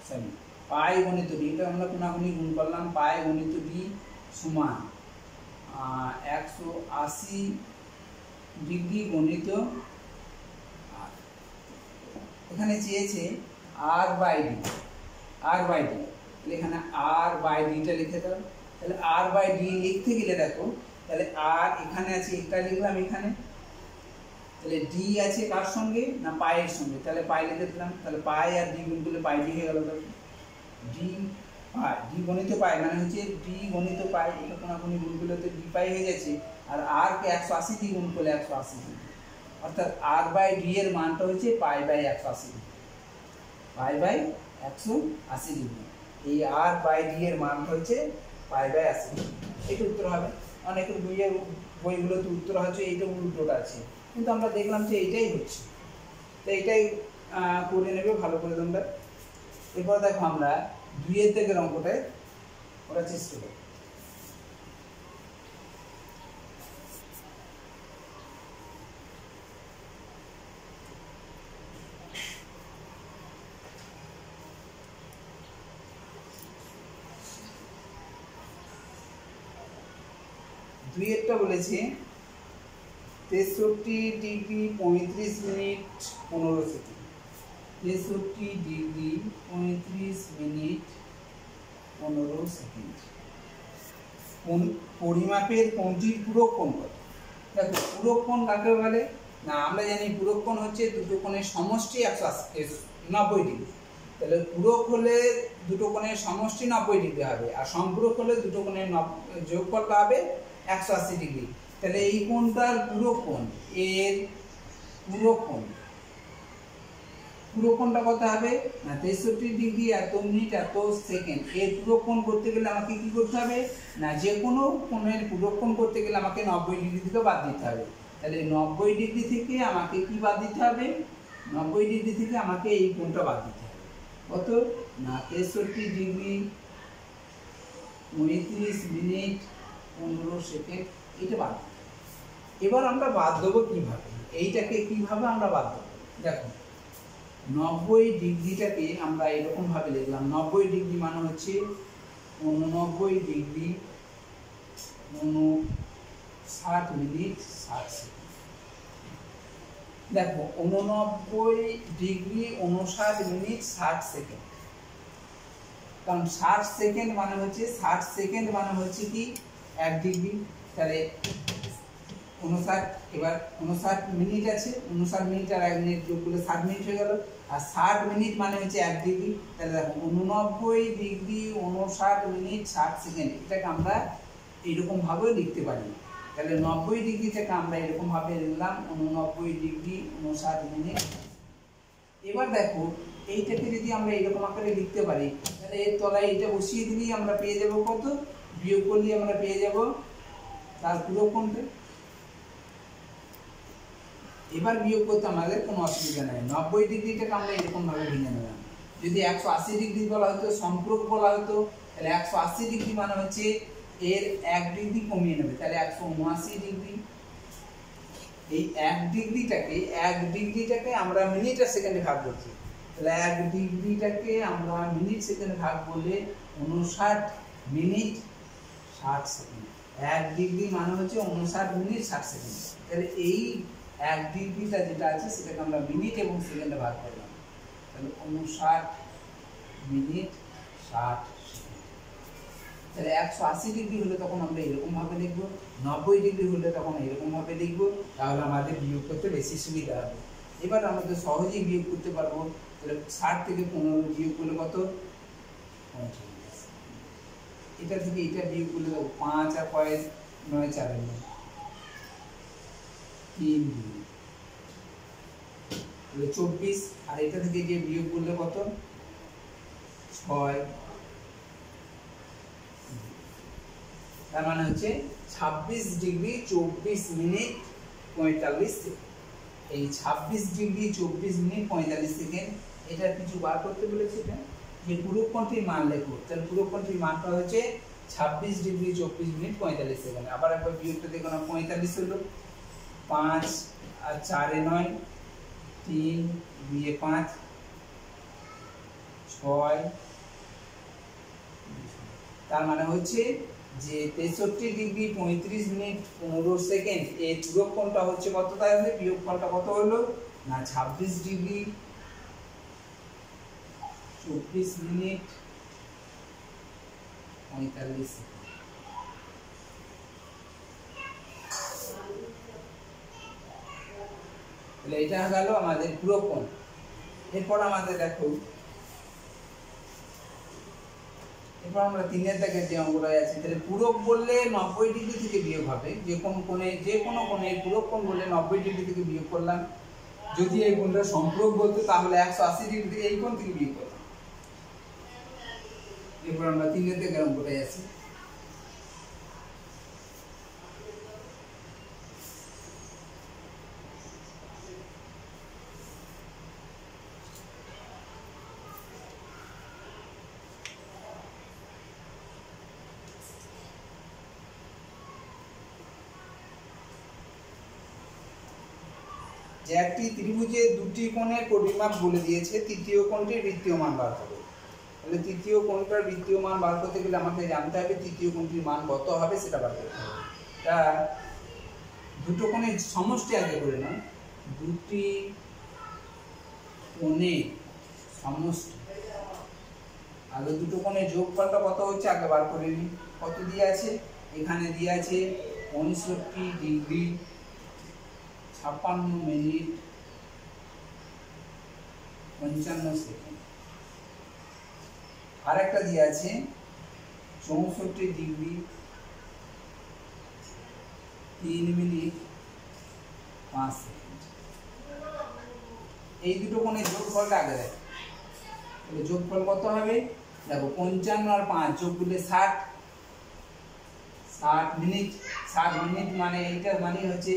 সরি পাই গণিত ডি, এটা আমরা কোনাকুনি গুণ করলাম, পাই গণিত ডি সমান 180 ডিগ্রি গণিত আর। এখানে চেয়েছে R by D, R by D, এখানে আর বাই ডিটা লিখে দাও। তাহলে আর বাই ডি লিখতে গেলে দেখো তাহলে আর এখানে আছে এটা লিখলাম এখানে, তাহলে ডি আছে কার সঙ্গে না পাইয়ের সঙ্গে, তাহলে পাই লিখে দিলাম। তাহলে পাই আর ডি গুণ করলে পাই ডি হয়ে গেল। ডি পাই ডি গণিত পাই মানে হচ্ছে ডি গণিত পাই, এটা কোনাকুনি গুণ করলে তো ডি পাই হয়ে যাচ্ছে, আর কে 180 দিয়ে গুণ করলে 180 ডিগ্রি, অর্থাৎ আর বাই ডি এর মানটা হচ্ছে pi by 180 degree, pi by 180 degree. এই আর বাই ডি এর মান হচ্ছে পাই বাই 80 ডিগ্রি। এটা উত্তর হবে। অনেকের বইগুলোতে উত্তর হচ্ছে এইটা উল্টোটা আছে, কিন্তু আমরা দেখলাম যে এইটাই হচ্ছে, তো এইটাই করে নেবে ভালো করে তোমরা। এরপর দেখো আমরা 2 এর দাগের অঙ্কটায় করার চেষ্টা করি। দুই একটা বলেছে 63 degree 35 minute 15 second. 63 degree 35 minute 15 second. পরিমাপের কোণটির পূরক কোণ কত? দেখো পূরক কোণ কাকে বলে না, আমরা জানি পূরক কোণ হচ্ছে দুটো কোণের সমষ্টি 190 ডিগ্রি। তাহলে পূরক হলে দুটো কোণের সমষ্টি 90 ডিগ্রি হবে, আর সম্পূরক হলে দুটো কোণের যোগফল হবে 180 ডিগ্রি। তাহলে এই কোণটার পূরক কোণ এর পুরো কোণ, পুরো কোণটা কত হবে না 63 ডিগ্রি এত মিনিট এত সেকেন্ড। এর পুরো কোণ করতে গেলে আমাকে কি করতে হবে না যে কোনো কোণের পুরো কোণ করতে গেলে আমাকে 90 ডিগ্রি থেকে বাদ দিতে হবে। তাহলে 90 ডিগ্রি থেকে আমাকে কি বাদ দিতে হবে, 90 ডিগ্রি থেকে আমাকে এই কোণটা বাদ দিতে হবে। কত না 63 ডিগ্রি 35 মিনিট 15 সেকেন্ড, এটা বাদ। এবার আমরা বাদ দেবো কিভাবে, এইটাকে কিভাবে আমরা বাদ দেবো। দেখো 90 ডিগ্রিটাকে আমরা এরকম ভাবে লিখলাম, 90 ডিগ্রি মানে হচ্ছে 89 ডিগ্রি 59 মিনিট 60 সেকেন্ড। দেখো 89 ডিগ্রি 59 মিনিট 60 সেকেন্ড, কারণ 60 সেকেন্ড মানে হচ্ছে 60 সেকেন্ড মানে হচ্ছে কি 1 ডিগ্রি। তাহলে 59, এবার 59 মিনিট আছে, 59 মিনিট আর 1 মিনিট যোগ করলে 60 মিনিট হয়ে গেল। আর 60 মিনিট মানে হচ্ছে 1 ডিগ্রি। তাহলে দেখো 89 ডিগ্রি 59 মিনিট 60 সেকেন্ড, এটাকে আমরা এইরকম ভাবেও লিখতে পারি। তাহলে 90 ডিগ্রিটাকে আমরা এরকম ভাবে লিখলাম 89 ডিগ্রি 59 মিনিট। এবার দেখো এইটাকে যদি আমরা এরকম আকারে লিখতে পারি, তাহলে এর তলায় এটা বসিয়ে দিলেই আমরা পেয়ে যাব কত, বিয়োগ করলে আমরা পেয়ে যাব তার পুরো কোণটা। এবার বিয়োগ করতে আমাদের কোনো অসুবিধা নেই। 90 ডিগ্রিটাকে আমরা এরকম ভাবে ভেঙে নিলাম। যদি 180 ডিগ্রি বলা হতো, সম্পর্ক বলা হতো, তাহলে 180 ডিগ্রি মানে হচ্ছে এর 1 ডিগ্রি কমিয়ে নেবে, তাহলে 179 ডিগ্রি। এই 1 ডিগ্রিটাকে আমরা মিনিট আর সেকেন্ডে ভাগ করছি। তাহলে 1 ডিগ্রিটাকে আমরা মিনিট সেকেন্ডে ভাগ করলে 59 মিনিট 60 সেকেন্ড। 1 ডিগ্রি মানে হচ্ছে 59 মিনিট 60 সেকেন্ড। তাহলে এই 1 ডিগ্রিটা যেটা আছে সেটাকে আমরা মিনিট এবং সেকেন্ডে ভাগ করলাম, তাহলে 59 মিনিট 60 সেকেন্ড। তাহলে 180 ডিগ্রি হলে তখন আমরা এরকম ভাবে লিখব, 90 ডিগ্রি হলে তখন এরকম ভাবে লিখব, তাহলে আমাদের বিয়োগ করতে বেশি সুবিধা হবে। এবার আমাদের সহজেই বিয়োগ করতে পারবো। তাহলে 60 থেকে 15 বিয়োগ করলে কত 45, এটা থেকে এটা বিয়োগ করলে 5 আর 5 9 4 3 তাহলে 24, আর এটা থেকে যে বিয়োগ করলে কত 6, তার মানে হচ্ছে 26 ডিগ্রি 24 মিনিট 45 সেকেন্ড। এই 26 ডিগ্রি 24 মিনিট 45 সেকেন্ড, এটা কিছু বার করতে বলেছে। এটা যে পুরো কোণটির মান লেখো, তাহলে পুরো কোণটির মানটা হচ্ছে 26 ডিগ্রি 24 মিনিট 45 সেকেন্ড। আবার একবার বিয়োগটা দেখো না, 45 হলো 5 আর 4 এ 9, 3 2 এ 5 6, তার মানে হচ্ছে যে 63 ডিগ্রি 35 মিনিট 15 সেকেন্ড। এই পুরো কোণটা হচ্ছে কত, তাহলে বিয়োগ কোণটা কত হলো না 26 ডিগ্রি 24 মিনিট 45 সেকেন্ড। তাহলে এটা গেল আমাদের পুরো কোণ। এরপর আমাদের দেখো, এরপর আমরা 3 দাগের যে অঙ্কটা আছে, তাহলে পূরক বললে 90 ডিগ্রি থেকে বিয়োগ হবে। যে কোনো কোণের পূরক কোণ বললে 90 ডিগ্রি থেকে বিয়োগ করলাম। যদি এই কোণটা সম্পূরক বলতো তাহলে 180 ডিগ্রি থেকে এই কোণ থেকে বিয়োগ করলাম। এরপর আমরা 3 দাগের অঙ্কটায় আছি। যে একটি ত্রিভুজের দুটি কোণের পরিমাপ বলে দিয়েছে, তৃতীয় কোণটির বৃত্তীয় মান বার করো। তাহলে তৃতীয় কোণটার বৃত্তীয় মান বার করতে গেলে আমাকে জানতে হবে তৃতীয় কোণটির মান কত হবে, সেটা বার করতে হবে। তা দুটো কোণের সমষ্টি আগে করে নাও, দুটি কোণের সমষ্টি। আগে দুটো কোণের যোগফলটা কত হচ্ছে আগে বার করে নিই। কত দিয়ে আছে, এখানে দিয়ে আছে 65 ডিগ্রি 56 মিনিট 55 সেকেন্ড। আর একটা দিয়ে আছে 64 ডিগ্রি 3 মিনিট 5 সেকেন্ড। এই দুটো কোণের যোগফলটা আগে দেখো, তাহলে যোগফল কত হবে দেখো 55 আর 5 যোগ করলে 60, 60 মিনিট, 60 মিনিট মানে এইটা মানে হচ্ছে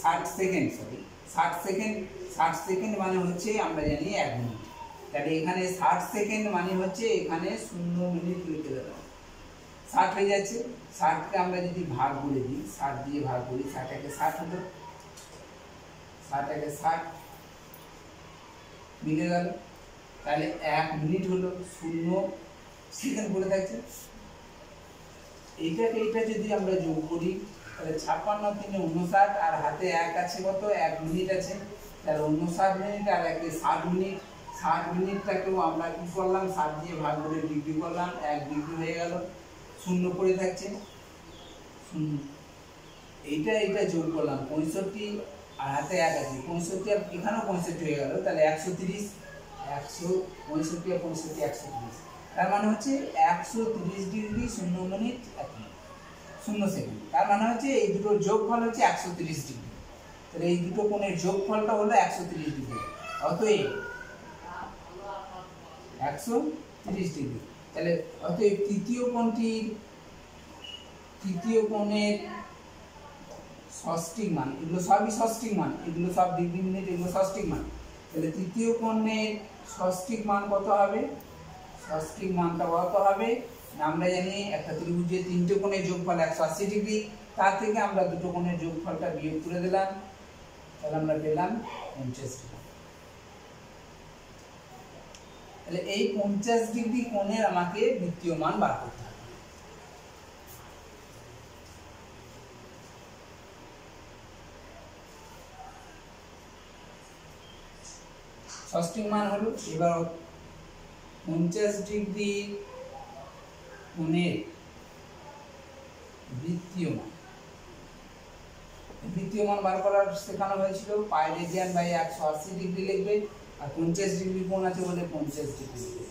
60 সেকেন্ড, সরি 60 সেকেন্ড, 60 সেকেন্ড মানে হচ্ছে আমরা জানি 1 মিনিট। তাহলে এখানে 60 সেকেন্ড মানে হচ্ছে এখানে 0 মিনিট লিখে দেবো, 60 হয়ে যাচ্ছে। 60কে আমরা যদি ভাগ করে দিই, 60 দিয়ে ভাগ করি, 60 একে 60 হলো, 60 একে 60 মিলে গেল। তাহলে 1 মিনিট হলো 0 সেকেন্ড পড়ে থাকছে। এইটাকে এইটা যদি আমরা যোগ করি তাহলে 56 3 59 আর হাতে 1 আছে কত 1 মিনিট আছে, তাহলে 59 মিনিট আর 1 60 মিনিট। 60 মিনিটটাকেও আমরা কি করলাম 60 দিয়ে ভাগ করে ডিগ্রি করলাম, 1 ডিগ্রি হয়ে গেল, 0 পড়ে থাকছে 0। এইটা এইটা যোগ করলাম 65 আর হাতে 1 আছে 65 আর এখানেও 65 হয়ে গেল, তাহলে 130, 165 আর 65 130, তার মানে হচ্ছে 130 ডিগ্রি 0 মিনিট 1 মিনিট 0 সেকেন্ড। তার মানে হচ্ছে এই দুটোর যোগফল হচ্ছে 130 ডিগ্রি। তাহলে এই দুটো কোণের যোগফলটা হলো 130 ডিগ্রি, অতএব 130 ডিগ্রি। তাহলে অতএব তৃতীয় কোণের ষষ্ঠিক মান, এগুলো সবই ষষ্ঠিক মান, এগুলো সব ডিগ্রি মিনিট, এগুলো ষষ্ঠিক মান। তাহলে তৃতীয় কোণের ষষ্ঠিক মান কত হবে, ষষ্ঠিক মানটা কত হবে আমরা জানি একটা ত্রিভুজের তিনটে কোণের যোগফল 180 ডিগ্রি, তার থেকে আমরা দুটো কোণের যোগফলটা বিয়োগ করে দিলাম, তাহলে আমরা পেলাম 50 ডিগ্রি। তাহলে এই 50 ডিগ্রি কোণের আমাকে বৃত্তীয় মান বার করতে হবে। ষষ্ঠিক মান হলো, এবার 50 ডিগ্রি কোণের বৃত্তীয় মান, বৃত্তীয় মান বার করার শেখানো হয়েছিল, পাই রেডিয়ান বাই 180 ডিগ্রি লিখবে, আর 50 ডিগ্রি কোণ আছে বলে 50 ডিগ্রি লিখবে।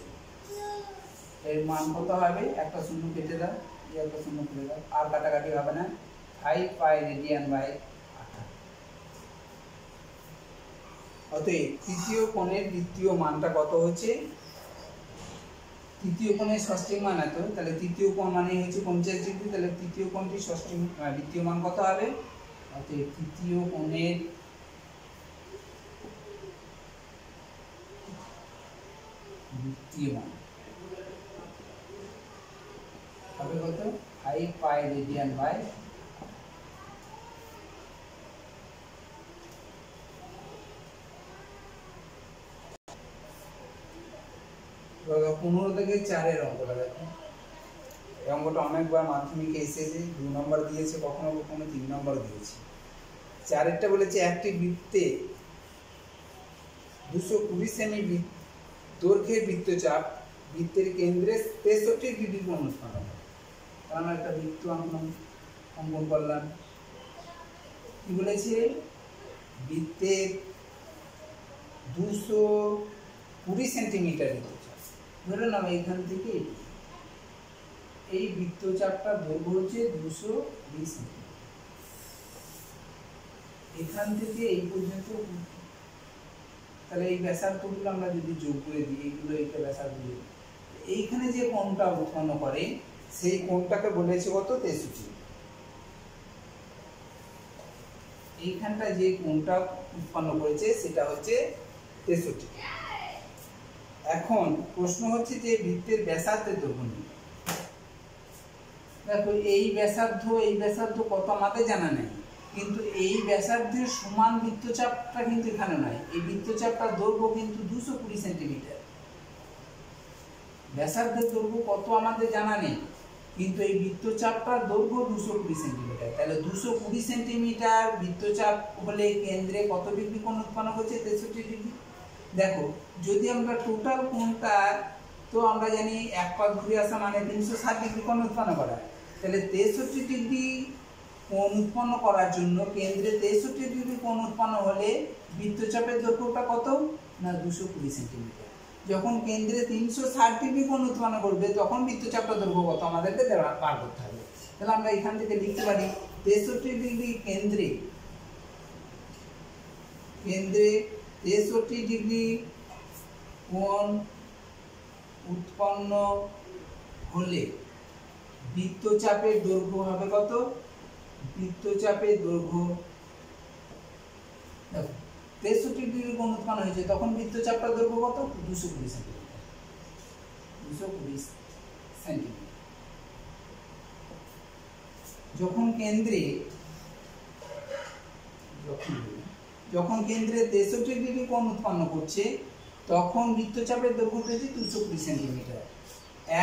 এর মান কত হবে, একটা শূন্য কেটে দাও, এই একটা শূন্য কেটে দাও, আর কাটাকাটি হবে না, 5 পাই রেডিয়ান বাই 18। অতএব তৃতীয় কোণের বৃত্তীয় মানটা কত হচ্ছে, তৃতীয় কোণের ষষ্ঠিক মান এত, তাহলে তৃতীয় কোণ মানে হচ্ছে 50 ডিগ্রি, তাহলে তৃতীয় কোণটি ষষ্ঠিক বৃত্তীয় মান কত হবে, অতএব তৃতীয় কোণের বৃত্তীয় মান হবে কত 5 পাই রেডিয়ান বাই 15 থেকে 4 এর অঙ্কটা দেখো, এই অঙ্কটা অনেকবার মাধ্যমিকে এসেছে, 2 নম্বর দিয়েছে, কখনো কখনো 3 নম্বর দিয়েছে। 4এরটা বলেছে একটি বৃত্তে 220 সেমি দৈর্ঘ্যের বৃত্তচাপ বৃত্তের কেন্দ্রে 63 ডিগ্রি কোণ উৎপন্ন করে। আমরা একটা বৃত্ত অঙ্কন করলাম, কি বলেছে বৃত্তের 220 সেন্টিমিটার বৃত্তচাপ, ধরে নাও এইখান থেকে এই বৃত্তচাপটার দৈর্ঘ্য হচ্ছে 220 সেন্টিমিটার, এখান থেকে এই পর্যন্ত, তাহলে এই ব্যাসার্ধগুলো আমরা যদি যোগ করে দিই, এইগুলো এইটা ব্যাসার্ধ, এইখানে যে কোণটা উৎপন্ন করে সেই কোণটাকে বলেছে কত 63। এইখানটা যে কোণটা উৎপন্ন করেছে সেটা হচ্ছে 63। এখন প্রশ্ন হচ্ছে যে বৃত্তের ব্যাসার্ধের দৈর্ঘ্য নিয়ে, দেখো এই ব্যাসার্ধ কত আমাদের জানা নেই, কিন্তু এই ব্যাসার্ধের সমান বৃত্তচাপটা কিন্তু এখানে নয়, এই বৃত্তচাপটার দৈর্ঘ্য কিন্তু 220 সেন্টিমিটার। ব্যাসার্ধের দৈর্ঘ্য কত আমাদের জানা নেই, কিন্তু এই বৃত্তচাপটার দৈর্ঘ্য 220 সেন্টিমিটার। তাহলে 220 সেন্টিমিটার বৃত্তচাপ হলে কেন্দ্রে কত ডিগ্রি কোণ উৎপন্ন করছে 63 ডিগ্রি। দেখো যদি আমরা টোটাল কোণটা, তো আমরা জানি এক পাক ঘুরে আসা মানে 360 ডিগ্রি কোণ উৎপন্ন করা, তাহলে 63 ডিগ্রি কোণ উৎপন্ন করার জন্য কেন্দ্রে 63 ডিগ্রি কোণ উৎপন্ন হলে বৃত্তচাপের দৈর্ঘ্যটা কত না 220 সেন্টিমিটার। যখন কেন্দ্রে 360 ডিগ্রি কোণ উৎপন্ন করবে তখন বৃত্তচাপটা দৈর্ঘ্য কত আমাদেরকে বার করতে হবে। তাহলে আমরা এখান থেকে লিখতে পারি 63 ডিগ্রি কেন্দ্রে 63 ডিগ্রি কোণ উৎপন্ন হলে বৃত্তচাপের দৈর্ঘ্য হবে কত? বৃত্তচাপের দৈর্ঘ্য, দেখো 63 ডিগ্রি কোণ উৎপন্ন হয়েছে, তখন বৃত্তচাপটার দৈর্ঘ্য কত? 220 সেন্টিমিটার। 220 সেন্টিমিটার। যখন কেন্দ্রে 63 ডিগ্রি কোণ উৎপন্ন করছে, তখন বৃত্তচাপের দৈর্ঘ্য হচ্ছে 220 সেন্টিমিটার।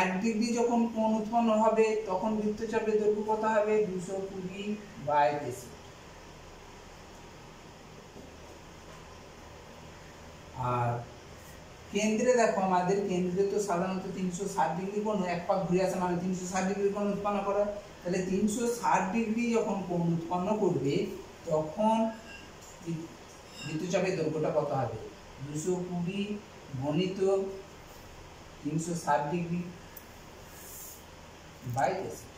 1 ডিগ্রি যখন কোণ উৎপন্ন হবে, তখন বৃত্তচাপের দৈর্ঘ্য কত হবে? 220/63। আর কেন্দ্রে দেখো, আমাদের কেন্দ্রে তো সাধারণত 360 ডিগ্রি কোণ এক পাক ঘুরে আসে, মানে 360 ডিগ্রি কোণ উৎপন্ন করে। তাহলে 360 ডিগ্রি যখন কোণ উৎপন্ন করবে, তখন বৃত্তচাপের দৈর্ঘ্যটা কত হবে? 220 গুণিত 360 ডিগ্রি বাই 63।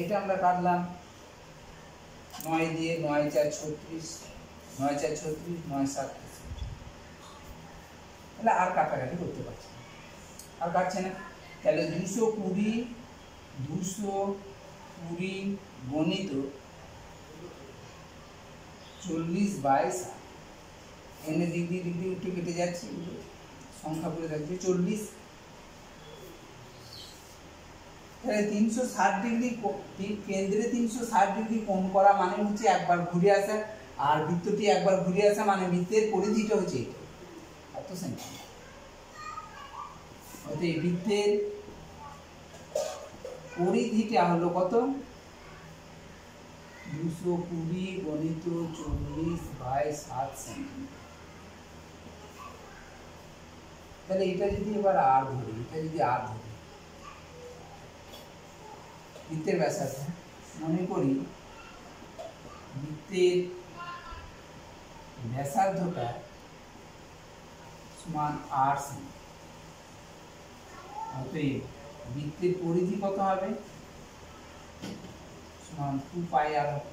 এটা আমরা কাটলাম 9 দিয়ে, 9 4 36, 9 4 36, 9 7। তাহলে আর কাটাকাটি করতে পারছি না, আর কাটছে না। তাহলে 220 গণিত 40/7, এনে ডিগ্রি ডিগ্রি উঠে কেটে যাচ্ছে, সংখ্যা পড়ে থাকবে 40। তাহলে 360 ডিগ্রি কেন্দ্রে 360 ডিগ্রি কোণ করা মানে হচ্ছে একবার ঘুরে আসা, আর বৃত্তটি একবার ঘুরে আসা মানে বৃত্তের পরিধিটা হচ্ছে এটা, এত সেন্টিমিটার। অতএব বৃত্তের পরিধিটা হলো কত? 220 গণিত 40/7 সেন্টিমিটার। তাহলে এটা যদি এবার আর ধরি, বৃত্তের ব্যাসার্ধ মনে করি, বৃত্তের ব্যাসার্ধটা সমান 8 সেমি। অতএব বৃত্তের পরিধি কত হবে? সমান 2πr হবে।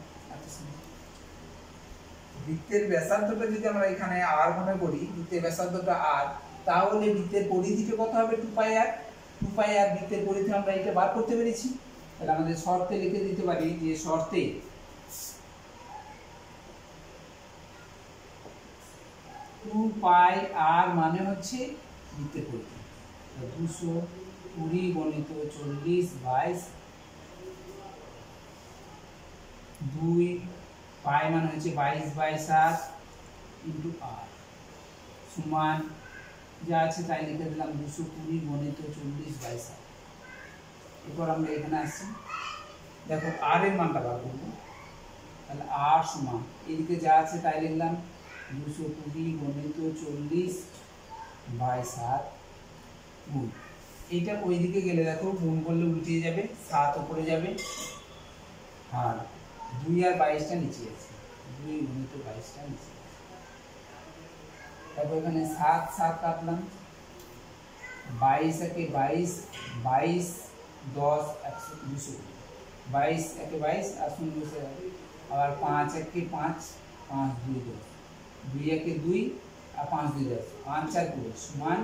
বৃত্তের ব্যাসার্ধটা যদি আমরা এখানে r মনে করি, বৃত্তের ব্যাসার্ধটা r, তাহলে বৃত্তের পরিধিটা কত হবে? 2πr। বৃত্তের পরিধি আমরা এটা বার করতে পেরেছি। তাহলে আমাদের শর্তে লিখে দিতে পারি যে শর্তে 2πr মানে হচ্ছে বৃত্তের পরিধি। 220 গণিত 40/2, পাই মানে হচ্ছে 22/7 ইন্টু r, সমান যা আছে তাই লিখে দিলাম 220 গণিত 40/7। এরপর আমরা এখানে আসছি, দেখো r এর মানটা বার করবো। তাহলে r সমান এদিকে যা আছে তাই লিখলাম 220 গণিত 40/7 গুণ, এইটা ওইদিকে গেলে দেখো গুণ করলে উল্টে যাবে, 7 উপরে যাবে, আর 2 আর 22টা নিচে আছে, 2 গণিত 22টা নিচে। তারপর এখানে 7 7 কাটলাম, 22 একে 22, 22 10 100, 22 একে 22 আর 0 বসে যাবে, আবার 5 একে 5, 5 2 10, 2 একে 2 আর 5 2 10, 5 4 20 সমান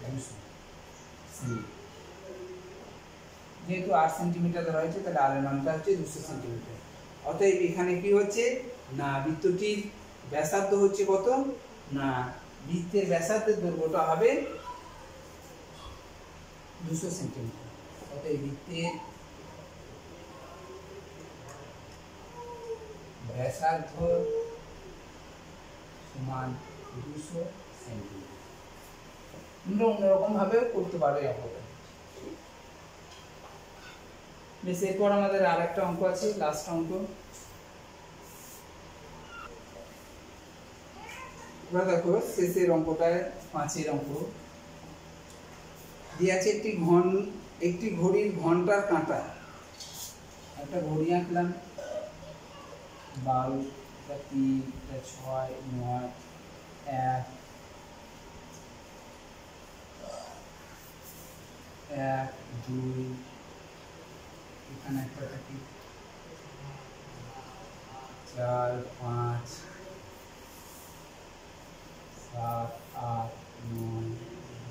200 সেমি। যেহেতু 8 সেন্টিমিটার ধরা হয়েছে, তাহলে আর এর মানটা হচ্ছে 200 সেন্টিমিটার। অতএব এখানে কি হচ্ছে না, বৃত্তটির ব্যাসার্ধ হচ্ছে কত না, বৃত্তের ব্যাসার্ধের দৈর্ঘ্যটা হবে 200 সেন্টিমিটার। অতএব বৃত্তের ব্যাসার্ধ সমান 200 সেন্টিমিটার। তোমরা অন্যরকম ভাবে করতে পারো এই অঙ্কটা। বেশ, এরপর আমাদের আর একটা অঙ্ক আছে, লাস্ট অঙ্ক। এবার দেখো শেষের অঙ্কটায় 5 অঙ্ক দিয়ে আছে, একটি ঘড়ির ঘন্টার কাঁটা। একটা ঘড়ি আঁকলাম, 12, 3, 6, 9, 1, 1, 2, এখানে একটা থাকি 4, 5, 7 8 9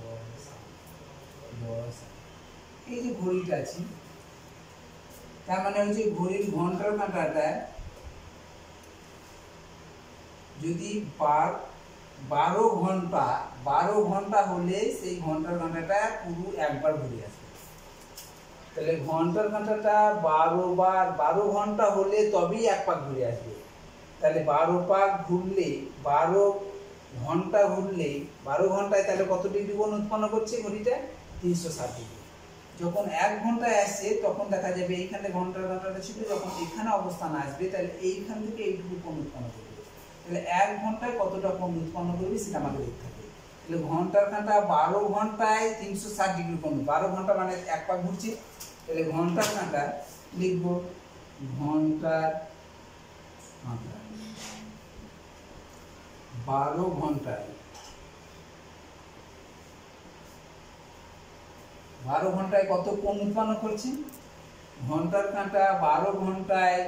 10 10 এই যে ঘড়িটা আছে, তার মানে হচ্ছে ঘড়ির ঘন্টার কাঁটাটা যদি 12 ঘন্টা হলে সেই ঘন্টার কাঁটাটা পুরো একবার ঘুরে আসবে। তাহলে ঘন্টার কাঁটাটা 12 ঘন্টা হলে তবেই এক পাক ঘুরে আসবে। তাহলে 12 পাক ঘুরলে 12 ঘন্টা ঘুরলে 12 ঘন্টায় তাহলে কত ডিগ্রি কোণ উৎপন্ন করছে ঘড়িটা? 360 ডিগ্রি। যখন 1 ঘন্টায় আসছে তখন দেখা যাবে এইখানে ঘন্টার কাঁটাটা ছিল, যখন এখানে অবস্থান আসবে তাহলে এইখান থেকে এইটুকু কোণ উৎপন্ন করবে। তাহলে 1 ঘন্টায় কতটা কোণ উৎপন্ন করবে সেটা আমাকে দেখতে হবে। তাহলে ঘন্টার কাঁটা 12 ঘন্টায় 360 ডিগ্রি কোণ, 12 ঘন্টা মানে এক পাক ঘুরছে। তাহলে ঘন্টার কাঁটা লিখব ঘন্টার কাঁটা 12 ঘন্টায় 12 ঘন্টায় কত কোণ উৎপন্ন করছে? ঘন্টার কাঁটা 12 ঘন্টায়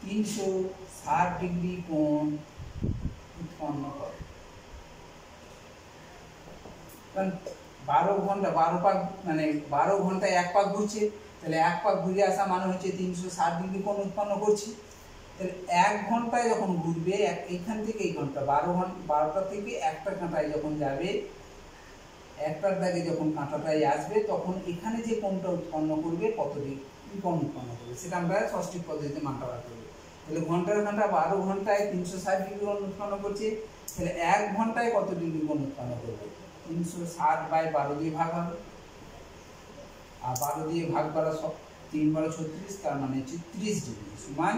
360 ডিগ্রি কোণ উৎপন্ন করে। কারণ 12 ঘন্টা 12 পাক মানে 12 ঘন্টায় এক পাক ঘুরছে, তাহলে এক পাক ঘুরে আসা মানে হচ্ছে 360 ডিগ্রি কোণ উৎপন্ন করছে। তাহলে 1 ঘন্টায় যখন ঘুরবে এইখান থেকে এই ঘন্টা 12টা থেকে একটা কাঁটায় যখন যাবে, একটার দাগে যখন কাঁটাটায় আসবে তখন এখানে যে কোণটা উৎপন্ন করবে কত ডিগ্রি কোণ উৎপন্ন করবে সেটা আমরা ষষ্ঠিক পদ্ধতিতে মানটা বার করবো। তাহলে ঘন্টার কাঁটা 12 ঘন্টায় 360 ডিগ্রি কোণ উৎপন্ন করছে, তাহলে 1 ঘন্টায় কত ডিগ্রি কোণ উৎপন্ন করবে? 360/12 দিয়ে ভাগ হবে, আর 12 দিয়ে ভাগ করা 3 × 36, তার মানে হচ্ছে 30 ডিগ্রি সমান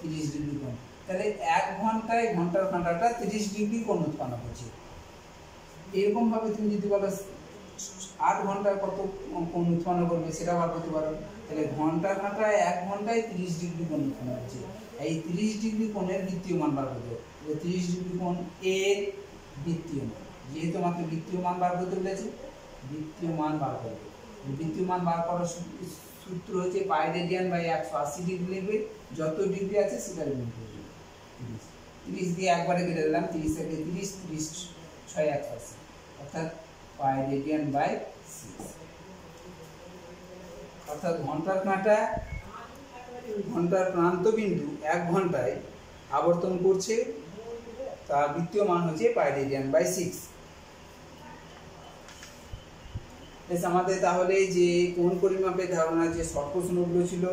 30 ডিগ্রি কোণ। তাহলে 1 ঘন্টায় ঘন্টার কাঁটাটা 30 ডিগ্রি কোণ উৎপন্ন করছে। এরকম ভাবে তুমি যদি বলো 8 ঘন্টায় কত কোণ উৎপন্ন করবে সেটা বার করতে পারো। তাহলে ঘন্টার কাঁটায় 1 ঘন্টায় 30 ডিগ্রি কোণ উৎপন্ন করছে। এই 30 ডিগ্রি কোণের বৃত্তীয় মান বার করবে। 30 ডিগ্রি কোণ এর বৃত্তীয় মান, যেহেতু আমাকে বৃত্তীয় মান বার করতে বলেছে, বৃত্তীয় মান বার করবে। বৃত্তীয় মান বার করার সূত্র হচ্ছে পাই রেডিয়ান/180 ডিগ্রি লিখবে, যত ডিগ্রি আছে সেটা গুণ করবে। 30 দিয়ে একবারে কেটে দিলাম, 30 থেকে 30, 30 6 180, অর্থাৎ পাই রেডিয়ান/6। অর্থাৎ ঘন্টার কাঁটা ঘন্টার প্রান্তবিন্দু 1 ঘন্টায় আবর্তন করছে, তার বৃত্তীয় মান হচ্ছে পাই রেডিয়ান/6। আমাদের তাহলে যে কোণ পরিমাপের ধারণা যে শর্ট প্রশ্নগুলো ছিল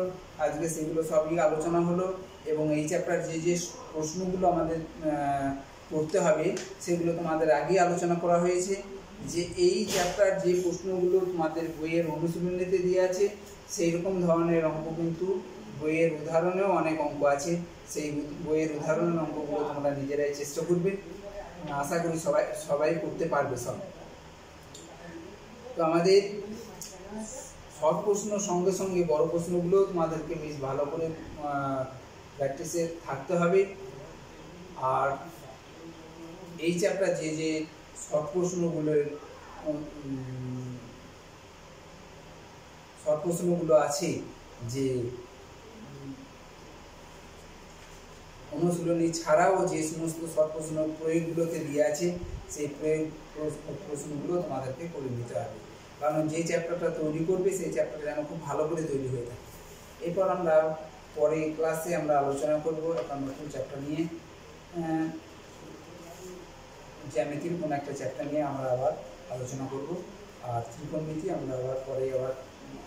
আজকে সেগুলো সবই আলোচনা হলো, এবং এই চ্যাপ্টার যে প্রশ্নগুলো আমাদের করতে হবে সেগুলো তোমাদের আগেই আলোচনা করা হয়েছে। যে এই চ্যাপ্টার যে প্রশ্নগুলো তোমাদের বইয়ের অনুশীলনীতে দিয়ে আছে সেই রকম ধরনের অঙ্ক কিন্তু বইয়ের উদাহরণেও অনেক অঙ্ক আছে। সেই বইয়ের উদাহরণের অঙ্কগুলো তোমরা নিজেরাই চেষ্টা করবে, আশা করি সবাই করতে পারবে সব। তো আমাদের শর্ট প্রশ্ন সঙ্গে সঙ্গে বড় প্রশ্নগুলো তোমাদেরকে বেশ ভালো করে প্র্যাকটিসে থাকতে হবে। আর এই চ্যাপ্টার যে শর্ট প্রশ্নগুলো আছে, যে অনুশীলনী ছাড়াও যে সমস্ত শর্ট প্রশ্ন প্রয়োগগুলোতে দিয়ে আছে সেই প্রশ্নগুলো তোমাদেরকে করে নিতে হবে, কারণ যে চ্যাপ্টারটা তৈরি করবে সেই চ্যাপ্টারটা যেন খুব ভালো করে তৈরি হয়ে থাকে। এরপর আমরা পরে ক্লাসে আমরা আলোচনা করব একটা নতুন চ্যাপ্টার নিয়ে, জ্যামিতির কোনো একটা চ্যাপ্টার নিয়ে আমরা আবার আলোচনা করব, আর ত্রিকোণমিতি আমরা আবার পরে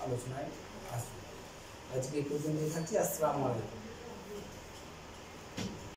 আলোচনায় আসবো। আজকে এই পর্যন্তই থাকছি। আসসালামু আলাইকুম।